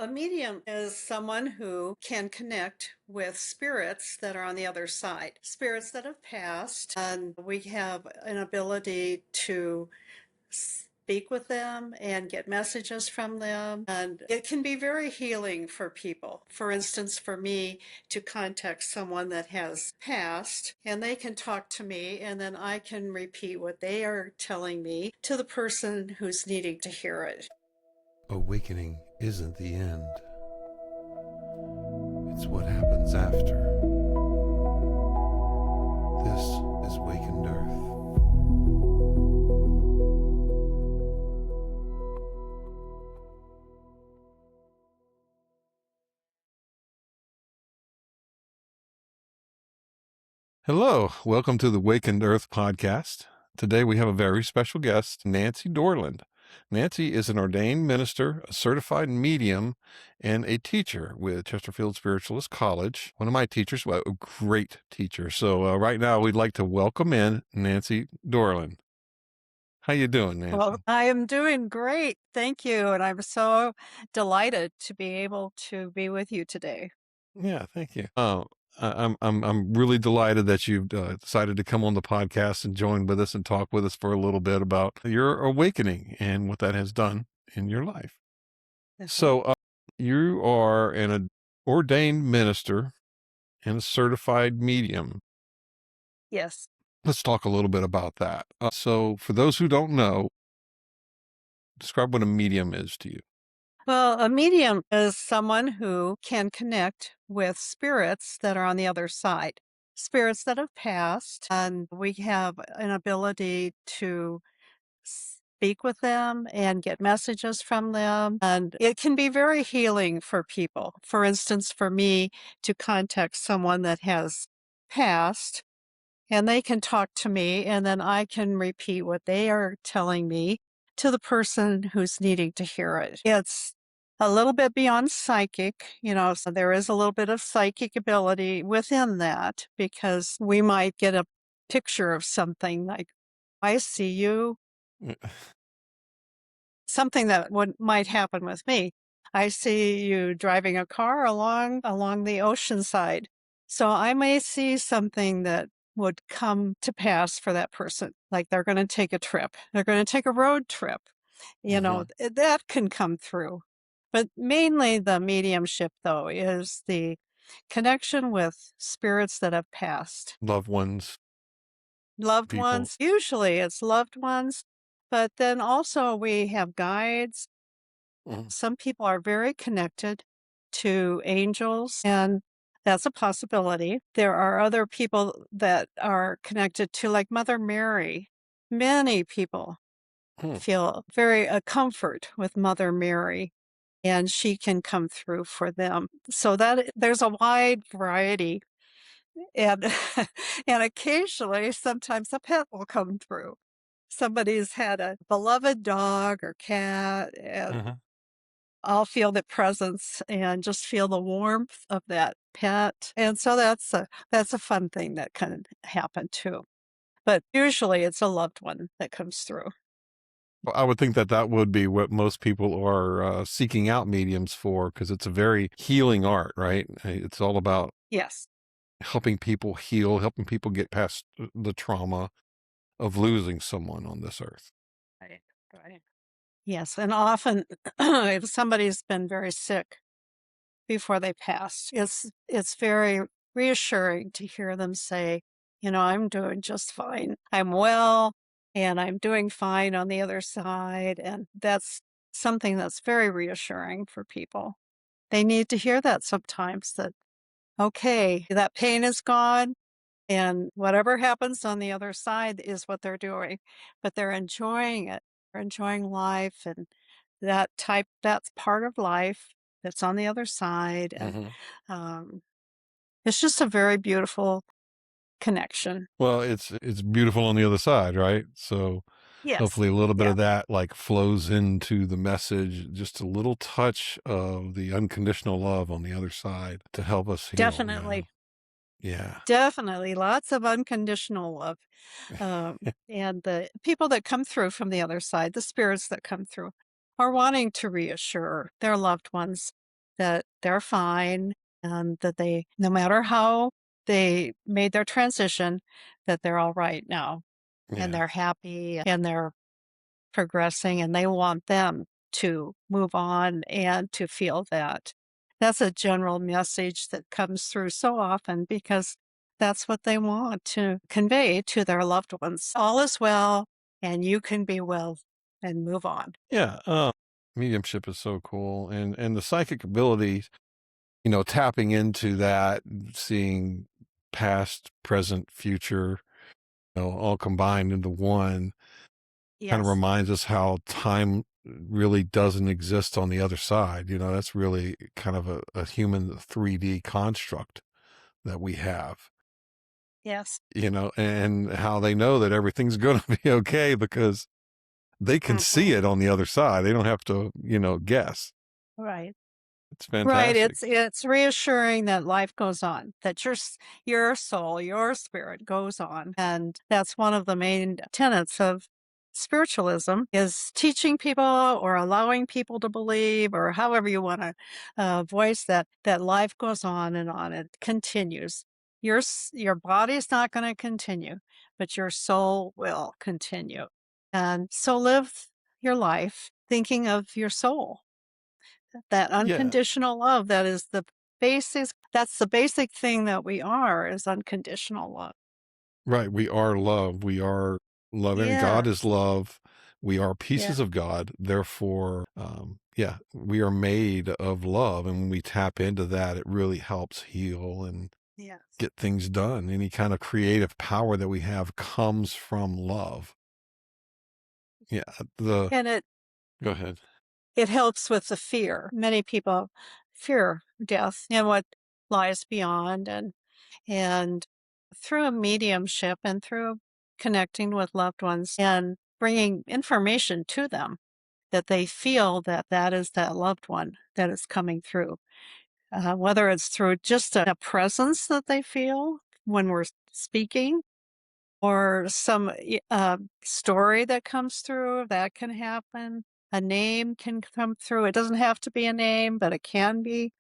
A medium is someone who can connect with spirits that are on the other side, spirits that have passed, and we have an ability to speak with them and get messages from them. And it can be very healing for people. For instance, for me to contact someone that has passed, and they can talk to me, and then I can repeat what they are telling me to the person who's needing to hear it. Awakening isn't the end. It's what happens after. This is Wakened Earth. Hello, welcome to the Wakened Earth podcast. Today we have a very special guest, Nancy Dorland. Nancy is an ordained minister, a certified medium, and a teacher with Chesterfield Spiritualist College. One of my teachers, well, a great teacher. So right now we'd like to welcome in Nancy Dorland. How you doing, Nancy? Well, I am doing great. Thank you. And I'm so delighted to be able to be with you today. Yeah, thank you. I'm really delighted that you've decided to come on the podcast and join with us and talk with us for a little bit about your awakening and what that has done in your life. So you are an ordained minister and a certified medium. Yes. Let's talk a little bit about that. So for those who don't know, describe what a medium is to you. Well, a medium is someone who can connect with spirits that are on the other side, spirits that have passed, and we have an ability to speak with them and get messages from them. And it can be very healing for people. For instance, for me to contact someone that has passed, and they can talk to me, and then I can repeat what they are telling me to the person who's needing to hear it. It's a little bit beyond psychic, so there is a little bit of psychic ability within that because we might get a picture of something like, I see you, something that might happen with me. I see you driving a car along the ocean side. So I may see something that would come to pass for that person. Like they're going to take a trip. They're going to take a road trip. That can come through. But mainly the mediumship, though, is the connection with spirits that have passed. Loved ones. Loved People. ones. Usually it's loved ones. But then also we have guides. Some people are very connected to angels, and that's a possibility. There are other people that are connected to, like Mother Mary. Many people feel very comfort with Mother Mary, and she can come through for them. So that there's a wide variety, and and occasionally, sometimes a pet will come through. Somebody's had a beloved dog or cat, and I'll feel the presence and just feel the warmth of that pet. And so that's a fun thing that can happen too. But usually it's a loved one that comes through. Well, I would think that that would be what most people are seeking out mediums for, because it's a very healing art, right? It's all about Yes. helping people heal, helping people get past the trauma of losing someone on this earth. Right. Right. Yes. And often if somebody's been very sick before they pass, it's very reassuring to hear them say, I'm doing just fine. I'm well and I'm doing fine on the other side. And that's something that's very reassuring for people. They need to hear that sometimes that, okay, that pain is gone and whatever happens on the other side is what they're doing, but they're enjoying it. They're enjoying life and that's part of life that's on the other side. And it's just a very beautiful connection. Well, it's beautiful on the other side, right? So Yes. hopefully a little bit Yeah. of that like flows into the message, just a little touch of the unconditional love on the other side to help us heal. Definitely. Yeah. Definitely. Lots of unconditional love. And the people that come through from the other side, the spirits that come through, are wanting to reassure their loved ones that they're fine and that they, no matter how they made their transition, that they're all right now and Yeah. they're happy and they're progressing and they want them to move on and to feel that. That's a general message that comes through so often because that's what they want to convey to their loved ones. All is well and you can be well and move on. Yeah. Mediumship is so cool. And the psychic ability, tapping into that, seeing past, present, future, all combined into one kind of Yes. reminds us how time really doesn't exist on the other side. That's really kind of a human 3D construct that we have, Yes. and how they know that everything's going to be okay because they can see Mhm. it on the other side. They don't have to, guess. Right. It's Right, fantastic. it's reassuring that life goes on, that your soul, your spirit goes on, and that's one of the main tenets of spiritualism is teaching people or allowing people to believe or however you wanna, voice that life goes on, it continues. Your body's not gonna continue, but your soul will continue, and so live your life thinking of your soul. That Yeah. unconditional love, that is the that's the basic thing that we are is unconditional love. Right. We are love. We are loving. God is Yes. love. We are Yeah. pieces of God. Therefore, yeah, we are made of love. And when we tap into that, it really helps heal and Yes. get things done. Any kind of creative power that we have comes from love. Yeah. And Go ahead. it helps with the fear. Many people fear death and what lies beyond and through a mediumship and through connecting with loved ones and bringing information to them that they feel that that is that loved one that is coming through. Whether it's through just a presence that they feel when we're speaking or some story that comes through, that can happen. A name can come through. It doesn't have to be a name, but it can be.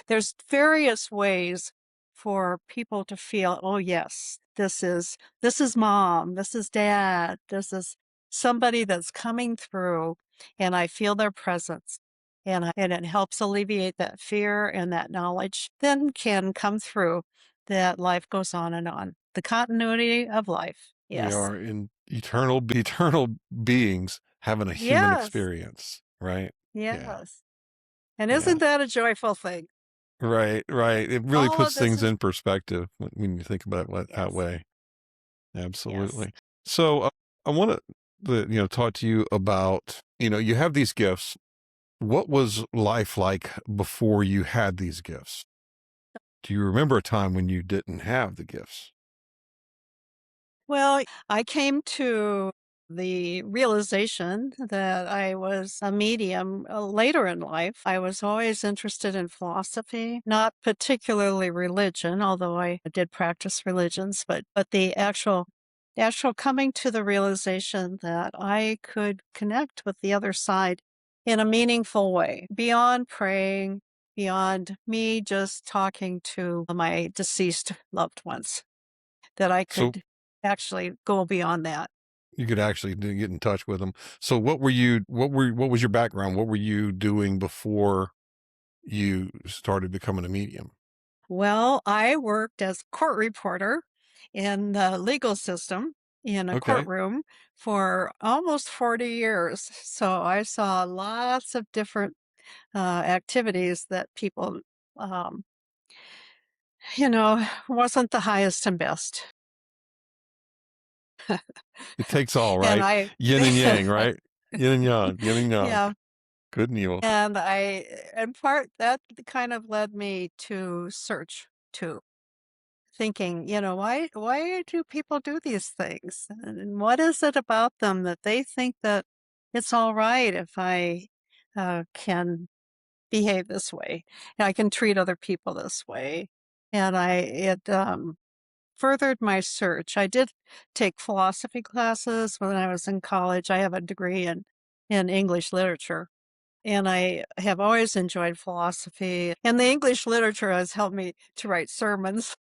There's various ways for people to feel, oh yes, this is mom, this is dad, this is somebody that's coming through and I feel their presence. And it helps alleviate that fear and that knowledge then can come through that life goes on and on. The continuity of life. We Yes. are in eternal beings having a human Yes. experience, right? Yeah. Yes. And Yeah. isn't that a joyful thing? Right, right. It really All of puts this things is in perspective when you think about it that yes. way. Yes. Absolutely. So I want to, talk to you about, you have these gifts. What was life like before you had these gifts? Do you remember a time when you didn't have the gifts? Well, I came to the realization that I was a medium later in life. I was always interested in philosophy, not particularly religion, although I did practice religions, but the actual coming to the realization that I could connect with the other side in a meaningful way, beyond praying, beyond me just talking to my deceased loved ones that I So could actually go beyond that. you could actually get in touch with them. So what was your background? What were you doing before you started becoming a medium? Well, I worked as a court reporter in the legal system in a Okay. courtroom for almost 40 years. So I saw lots of different activities that people, um, wasn't the highest and best. It takes all, And right? I, Yin and yang, right? Yin and yang, yeah, good and evil. and in part, that kind of led me to search too. Thinking, why do people do these things? And what is it about them that they think that it's all right if I can behave this way? And I can treat other people this way. And it furthered my search. I did take philosophy classes when I was in college. I have a degree in English literature. and I have always enjoyed philosophy, and the English literature has helped me to write sermons,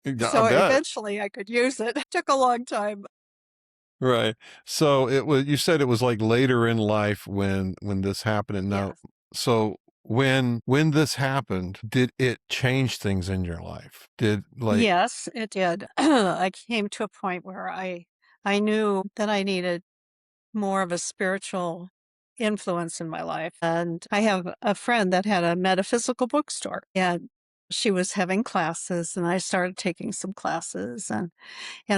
Yeah, I so bet. eventually I could use it. Took a long time. Right. So it was, you said it was like later in life when this happened. And now, Yes. so when this happened, did it change things in your life? Did like, Yes, it did. I came to a point where I knew that I needed more of a spiritual influence in my life. And I have a friend that had a metaphysical bookstore, and she was having classes, and I started taking some classes, and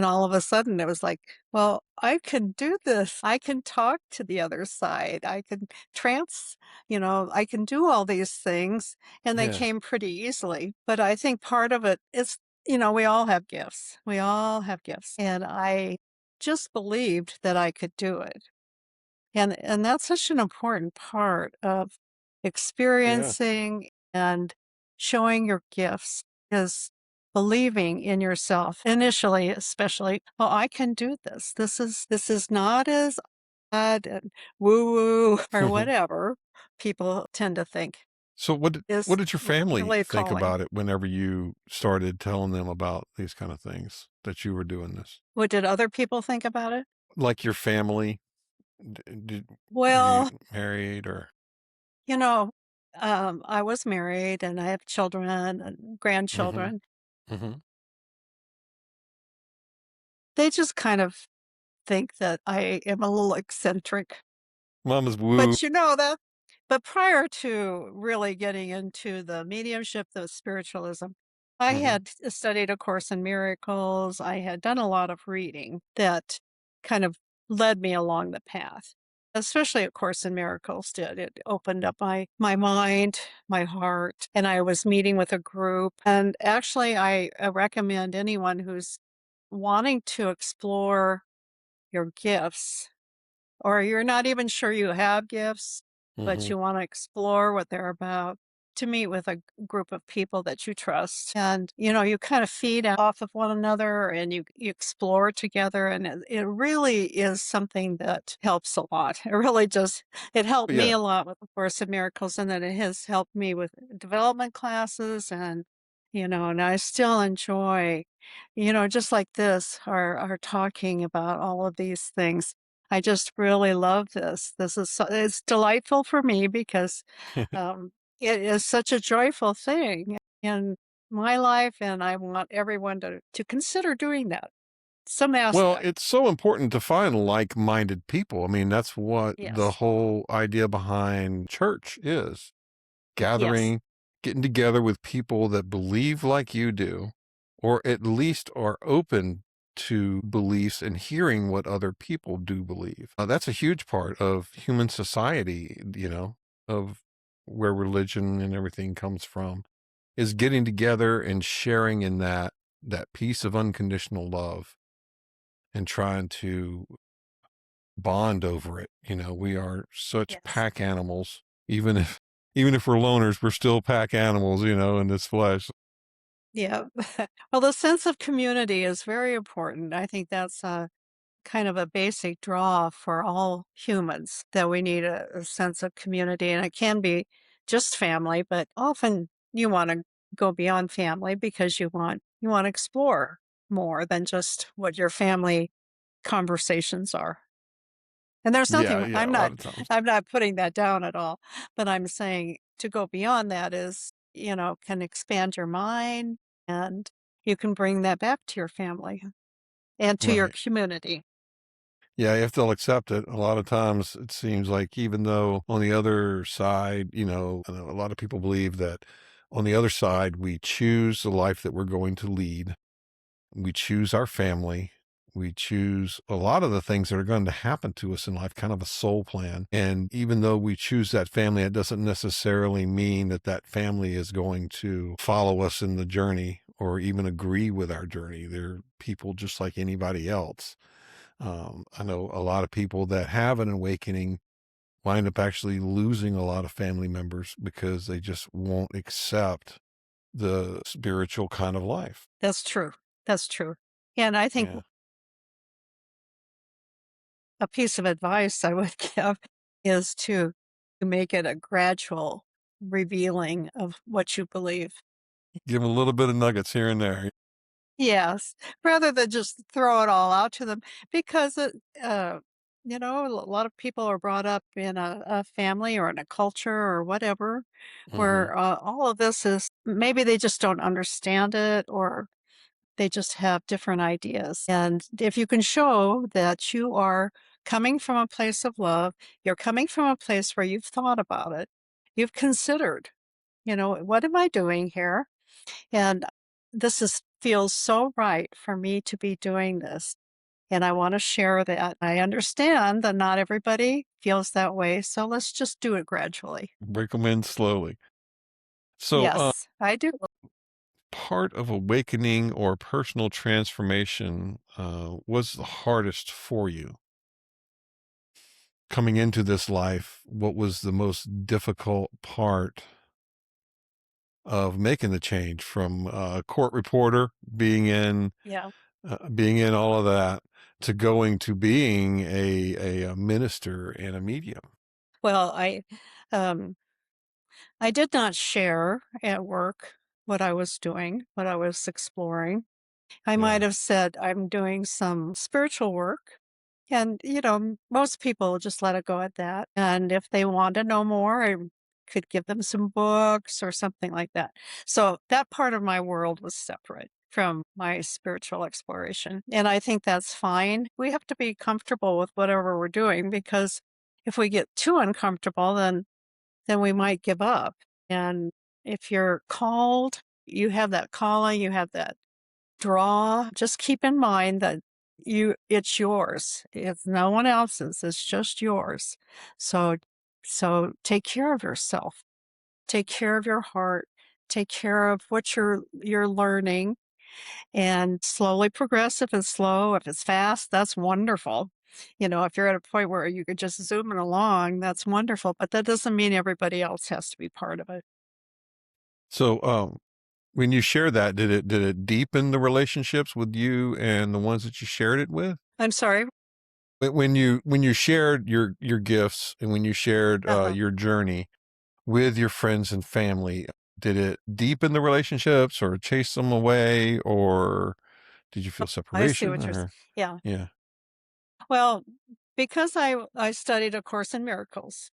all of a sudden it was like, well, I can do this. I can talk to the other side. I can I can do all these things, and they yeah, came pretty easily. But I think part of it is, we all have gifts. We all have gifts. And I just believed that I could do it. And that's such an important part of yeah. experiencing and showing your gifts is believing in yourself initially, especially, "Oh, I can do this. This is not as odd and woo-woo or whatever people tend to think So what is did your family really a think calling." about it whenever you started telling them about these kind of things that you were doing this? What did other people think about it? Like your family, were you Well, married or? you know, I was married and I have children and Mhm. grandchildren. Mhm. They just kind of think that I am a little eccentric. Mama's woo. But prior to really getting into the mediumship, the spiritualism, I Mhm. had studied A Course in Miracles. I had done a lot of reading that kind of led me along the path. Especially A Course in Miracles did. It opened up my mind, my heart, and I was meeting with a group. And actually, I recommend anyone who's wanting to explore your gifts, or you're not even sure you have gifts, but Mhm. you want to explore what they're about, to meet with a group of people that you trust. And, you kind of feed off of one another and you explore together. And it really is something that helps a lot. It really just, it helped me Yeah. a lot with the Course of Miracles. And then it has helped me with development classes and I still enjoy, just like this, our talking about all of these things. I just really love this. It's delightful for me because, it is such a joyful thing in my life, and I want everyone to consider doing that, some Well, aspect. it's so important to find like-minded people. I mean, that's what the Yes. whole idea behind church is. Yes. Gathering, getting together with people that believe like you do, or at least are open to beliefs and hearing what other people do believe. That's a huge part of human society, of where religion and everything comes from, is getting together and sharing in that piece of unconditional love and trying to bond over it. We are such Yes. pack animals, even if we're loners, we're still pack animals, in this flesh. Yeah. Well, the sense of community is very important. I think that's kind of a basic draw for all humans, that we need a sense of community. And it can be just family, but often you want to go beyond family because you want to explore more than just what your family conversations are. And there's Yeah, nothing, yeah, I'm a lot not of times. I'm not putting that down at all, but I'm saying to go beyond that is, can expand your mind, and you can bring that back to your family and to your Right. community. Yeah, you have to accept it. A lot of times it seems like even though on the other side, I know a lot of people believe that on the other side, we choose the life that we're going to lead. We choose our family. We choose a lot of the things that are going to happen to us in life, kind of a soul plan. And even though we choose that family, it doesn't necessarily mean that that family is going to follow us in the journey or even agree with our journey. They're people just like anybody else. I know a lot of people that have an awakening wind up actually losing a lot of family members because they just won't accept the spiritual kind of life. That's true. That's true. And I think Yeah. a piece of advice I would give is to to make it a gradual revealing of what you believe. Give 'em a little bit of nuggets here and there. Yes, rather than just throw it all out to them because a lot of people are brought up in a family or in a culture or whatever Mhm. where all of this is maybe they just don't understand it or they just have different ideas. And if you can show that you are coming from a place of love, you're coming from a place where you've thought about it, you've considered, what am I doing here? And this is feels so right for me to be doing this. And I want to share that. I understand that not everybody feels that way. So let's just do it gradually. Break them in slowly. So, Yes, I do. part of awakening or personal transformation, was the hardest for you? Coming into this life, what was the most difficult part of making the change from a court reporter, Yeah. being in all of that, to going to being a minister and a medium? Well, um I did not share at work what I was doing, what I was exploring. I might Yeah. have said I'm doing some spiritual work. And, most people just let it go at that. And if they want to know more, I could give them some books or something like that. So that part of my world was separate from my spiritual exploration. And I think that's fine. We have to be comfortable with whatever we're doing because if we get too uncomfortable, then we might give up. And if you're called, you have that calling, you have that draw, just keep in mind that it's yours. It's no one else's. It's just yours. So so take care of yourself. Take care of your heart. Take care of what you're learning and slowly progress if it's slow. If it's fast, that's wonderful. If you're at a point where you could just zoom it along, that's wonderful. But that doesn't mean everybody else has to be part of it. So, when you share that, did it deepen the relationships with you and the ones that you shared it with? I'm sorry. When you shared your gifts and when you shared, Uh-huh. your journey with your friends and family, did it deepen the relationships or chase them away, or did you feel I see separation, what or yeah. yeah. Well, because I studied A Course in Miracles,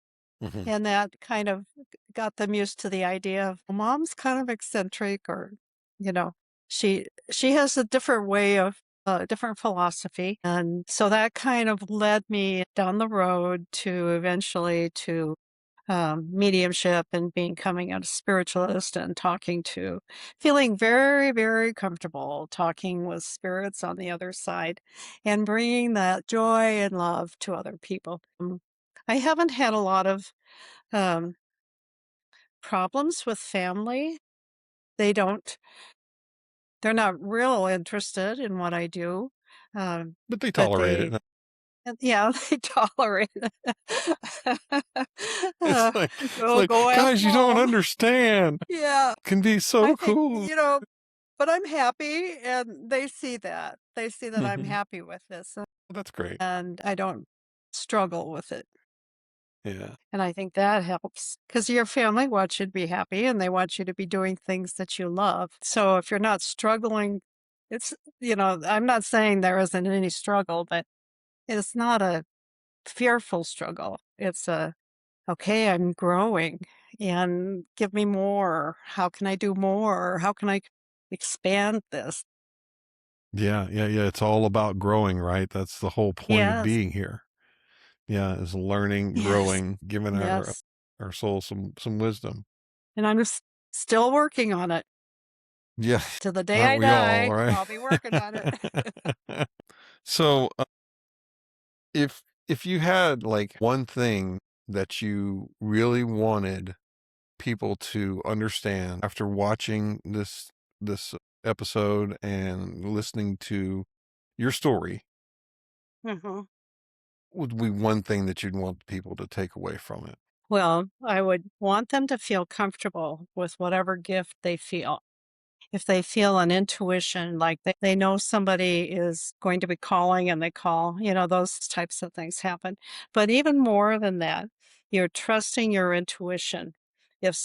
Mhm. and that kind of got them used to the idea of, "Well, mom's kind of eccentric," or, you know, she has a different way of different philosophy, and so that kind of led me down the road to eventually to mediumship and becoming a spiritualist and feeling very, very comfortable talking with spirits on the other side and bringing that joy and love to other people. I haven't had a lot of um, problems with family. They don't, they're not real interested in what I do. Um, But they but tolerate it. yeah, they tolerate it. It's Uh, like it's go, like, go ask "Guys, you don't mom. understand. Yeah. Can be I so think, cool." but I'm happy and they see that. They see that I'm Mhm. happy with this That's great. and I don't struggle with it. Yeah. And I think that helps because your family wants you to be happy and they want you to be doing things that you love. So if you're not struggling, I'm not saying there isn't any struggle, but it's not a fearful struggle. It's okay, I'm growing and give me more. How can I do more? How can I expand this? Yeah, yeah, yeah, it's all about growing, right? That's the whole point of Yes. being here. Yeah, is learning, Yes. growing, giving Yes. our soul some wisdom. And I'm just still working on it. Yeah, To the day aren't I we all, die, right? I'll be working on it. So, if you had, like, one thing that you really wanted people to understand after watching this episode and listening to your story, Mhm. would be one thing that you'd want people to take away from it? Well, I would want them to feel comfortable with whatever gift they feel. if they feel an intuition, like they know somebody is going to be calling and they call, those types of things happen. But even more than that, you're trusting your intuition. If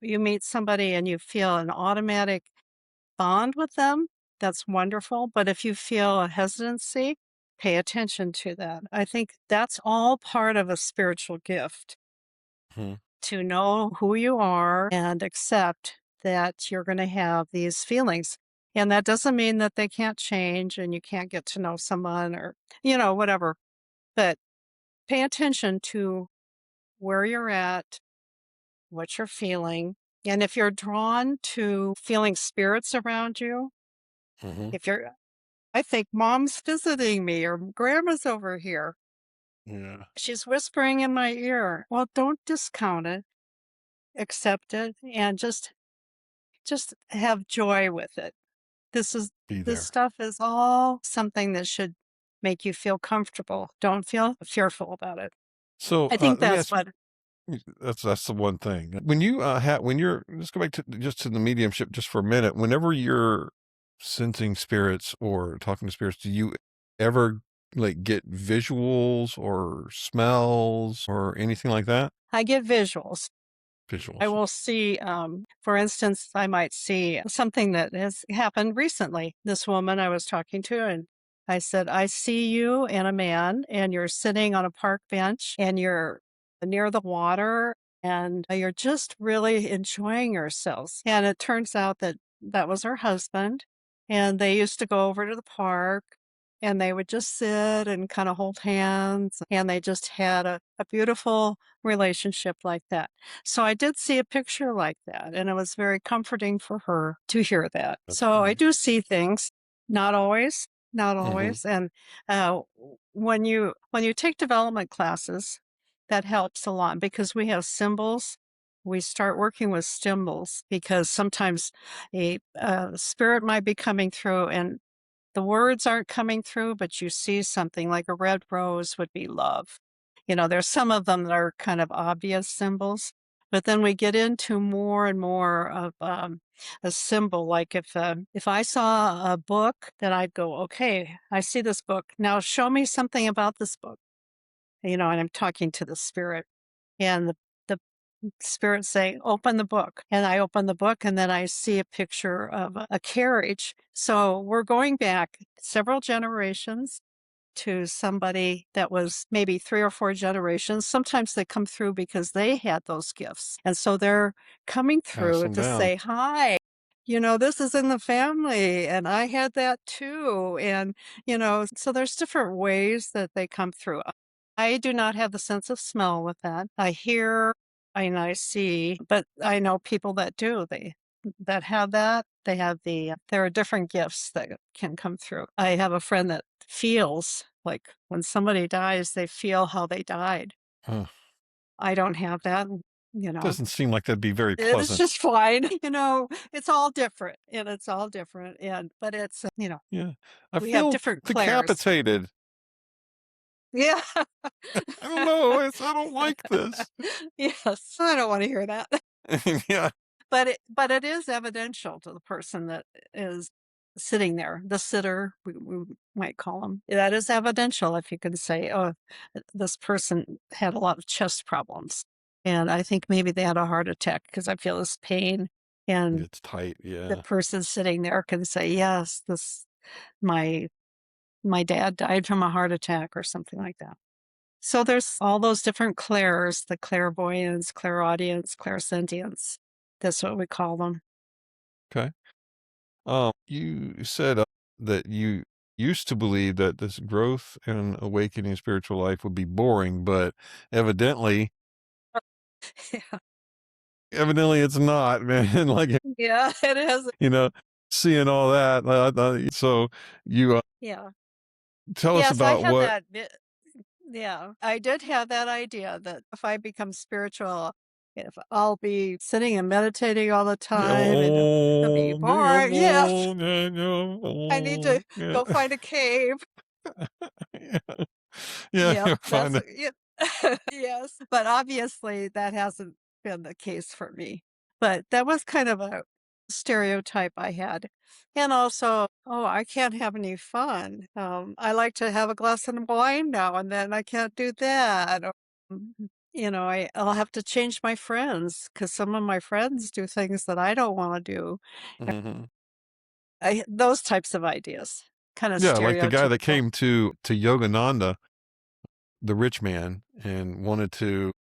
you meet somebody and you feel an automatic bond with them, that's wonderful. But if you feel a hesitancy, pay attention to that. I think that's all part of a spiritual gift, Hmm. to know who you are and accept that you're going to have these feelings. And that doesn't mean that they can't change and you can't get to know someone or, whatever. But pay attention to where you're at, what you're feeling. And if you're drawn to feeling spirits around you, Hmm. if you're, I think mom's visiting me or grandma's over here, Yeah. she's whispering in my ear. Well, don't discount it, accept it, and just have joy with it. This is Be this there. stuff is all something that should make you feel comfortable. Don't feel fearful about it. So I think let me that's ask you. what That's the one thing. When you when you're, let's go back to just to the mediumship just for a minute. Whenever you're sensing spirits or talking to spirits, do you ever like get visuals or smells or anything like that? I get visuals. I Visuals. will see, for instance, I might see something that has happened recently. This woman I was talking to, and I said, I see you and a man, and you're sitting on a park bench and you're near the water and you're just really enjoying yourselves. And it turns out that that was her husband. And they used to go over to the park and they would just sit and kind of hold hands. And they just had a beautiful relationship like that. So I did see a picture like that, and it was very comforting for her to hear that. That's So I great. do see things, not always, not Hmm. always. And uh, when you take development classes, that helps a lot because we have symbols. We start working with symbols because sometimes a spirit might be coming through and the words aren't coming through, but you see something like a red rose would be love. There's some of them that are kind of obvious symbols, but then we get into more and more of a symbol. Like if I saw a book, then I'd go, okay, I see this book. Now show me something about this book. And I'm talking to the spirit, and the spirit say, open the book. And I open the book and then I see a picture of a carriage. So we're going back several generations to somebody that was maybe 3 or 4 generations. Sometimes they come through because they had those gifts. And so they're coming Pass through them to down. say, hi. This is in the family, and I had that too. And, so there's different ways that they come through. I do not have the sense of smell with that. I hear and I see, but I know people that do. That have that. They have there are different gifts that can come through. I have a friend that feels like when somebody dies, they feel how they died. Huh. I don't have that. You know, Doesn't seem like that'd be very it's pleasant. just fine. It's all different and it's all different. But it's, Yeah. I we have feel different clairs. decapitated. Yeah. I don't know. I don't like this. Yes. I don't want to hear that. Yeah. But it is evidential to the person that is sitting there, the sitter, we might call them. That is evidential if you can say, "Oh, this person had a lot of chest problems, and I think maybe they had a heart attack because I feel this pain." And It's tight. the Yeah. person sitting there can say, "Yes, this my my dad died from a heart attack," or something like that. So there's all those different clairs, the clairvoyance, clairaudience, clairsentience. That's what we call them. Okay. You said that you used to believe that this growth and awakening spiritual life would be boring, but evidently, Yeah. evidently it's not, man. Like, Yeah, it is. you know, seeing all that. So you Yeah. tell us Yes, I about had what. that yeah, I did have that idea that if I become spiritual, if I'll be sitting and meditating all the time and it'll be Oh, boring. Yes, I need to yeah, go find a cave. yeah, yeah. Yep, You that's find it. yep. Yes, but obviously that hasn't been the case for me. But that was kind of a stereotype I had. And also, oh, I can't have any fun. I like to have a glass of wine now and then. I can't do that. Or, I'll have to change my friends because some of my friends do things that I don't want to do. Hmm. Those types of ideas, kind of Yeah, like the guy that stereotypical. came to Yogananda, the rich man, and wanted to,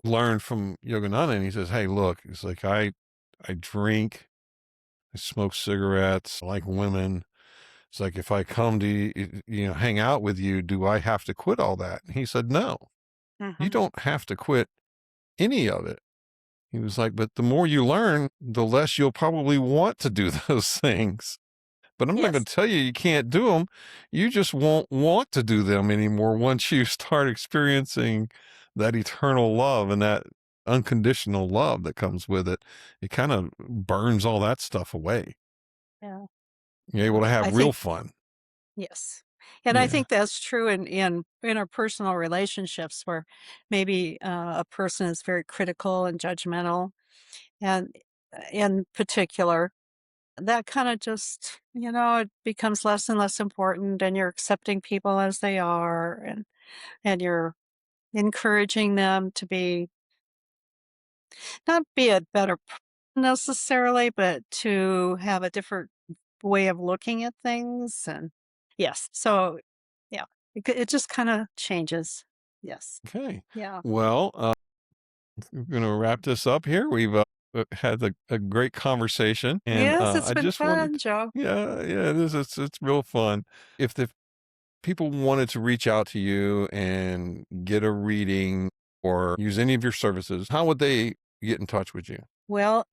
learn from Yogananda, and he says, "Hey, look, it's like I drink, I smoke cigarettes, I like women. It's like if I come to hang out with you, do I have to quit all that?" And he said, "No, you Hmm. don't have to quit any of it." He was like, "But the more you learn, the less you'll probably want to do those things. But I'm not going Yes. to tell you you can't do them. You just won't want to do them anymore once you start experiencing that eternal love and that unconditional love that comes with it. It kind of burns all that stuff away. Yeah. You're able Yeah. to have I real think fun." yes. And I Yeah. think that's true in our personal relationships where maybe a person is very critical and judgmental, and in particular, that kind of just, it becomes less and less important, and you're accepting people as they are, and you're encouraging them to be not be a better necessarily, but to have a different way of looking at things. And yes, so yeah, it just kind of changes. Yes. Okay. Yeah. Well, we're going to wrap this up here. We've had a great conversation, and Yes, it's I been just fun, wanted, Joe. yeah, it is. It's real fun. If the people wanted to reach out to you and get a reading or use any of your services, how would they get in touch with you? Well,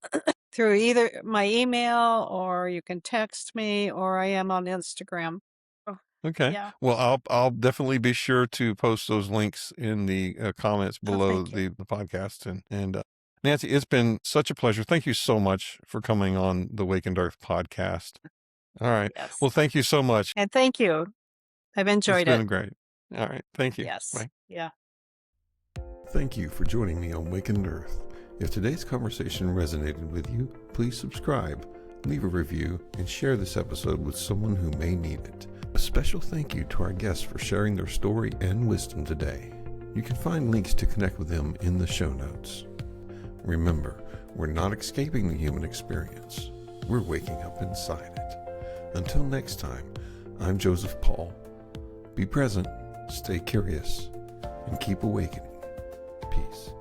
through either my email, or you can text me, or I am on Instagram. Oh, Okay. yeah. Well, I'll definitely be sure to post those links in the comments Oh, below thank you. the podcast. And Nancy, it's been such a pleasure. Thank you so much for coming on the Wakened Earth podcast. All right. Yes. Well, thank you so much. And thank you. I've It's enjoyed it. been great. All right. Thank you. Yes. Bye. Yeah. Thank you for joining me on Wakened Earth. If today's conversation resonated with you, please subscribe, leave a review, and share this episode with someone who may need it. A special thank you to our guests for sharing their story and wisdom today. You can find links to connect with them in the show notes. Remember, we're not escaping the human experience. We're waking up inside it. Until next time, I'm Joseph Paul. Be present, stay curious, and keep awakening. Peace.